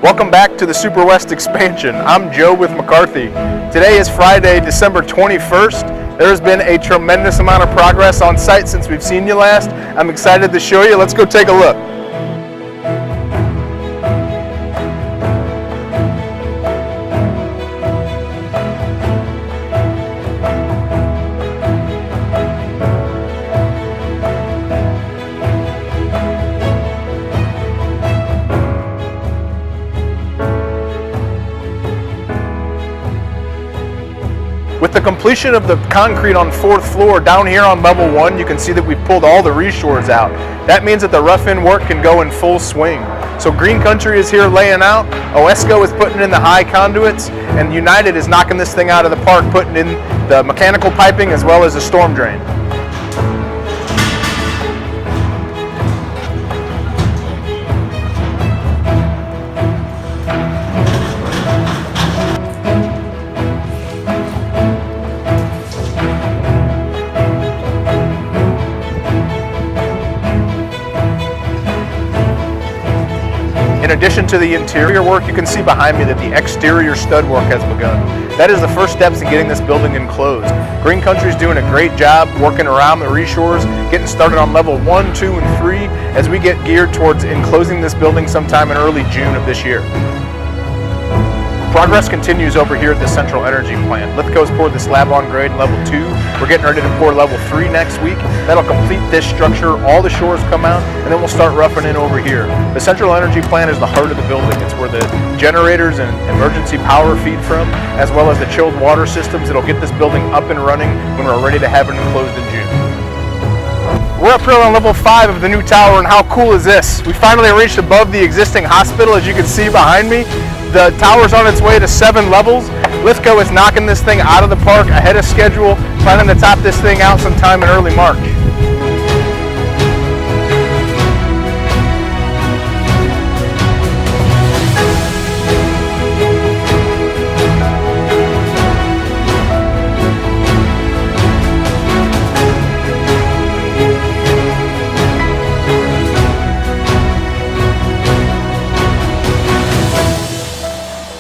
Welcome back to the Super West expansion. I'm Joe with McCarthy. Today is Friday, December 21st. There has been a tremendous amount of progress on site since we've seen you last. I'm excited to show you. Let's go take a look. With the completion of the concrete on 4th floor down here on level 1, you can see that we've pulled all the reshores out. That means that the rough-in work can go in full swing. So Green Country is here laying out, OESCO is putting in the high conduits, and United is knocking this thing out of the park, putting in the mechanical piping as well as the storm drain. In addition to the interior work, you can see behind me that the exterior stud work has begun. That is the first steps in getting this building enclosed. Green Country is doing a great job working around the reshores, getting started on level 1, 2, and 3 as we get geared towards enclosing this building sometime in early June of this year. Progress continues over here at the Central Energy Plant. Lithgo's poured the slab on grade in level 2. We're getting ready to pour level 3 next week. That'll complete this structure. All the shores come out, and then we'll start roughing in over here. The Central Energy Plant is the heart of the building. It's where the generators and emergency power feed from, as well as the chilled water systems that'll get this building up and running when we're ready to have it enclosed in June. We're up here on level 5 of the new tower, and how cool is this? We finally reached above the existing hospital, as you can see behind me. The tower's on its way to 7 levels. Lithgo is knocking this thing out of the park ahead of schedule, planning to top this thing out sometime in early March.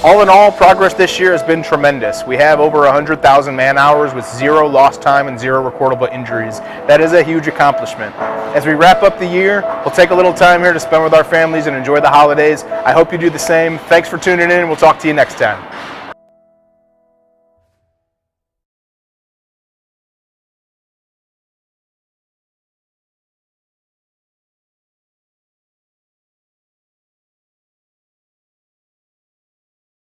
All in all, progress this year has been tremendous. We have over 100,000 man hours with 0 lost time and 0 recordable injuries. That is a huge accomplishment. As we wrap up the year, we'll take a little time here to spend with our families and enjoy the holidays. I hope you do the same. Thanks for tuning in, and we'll talk to you next time.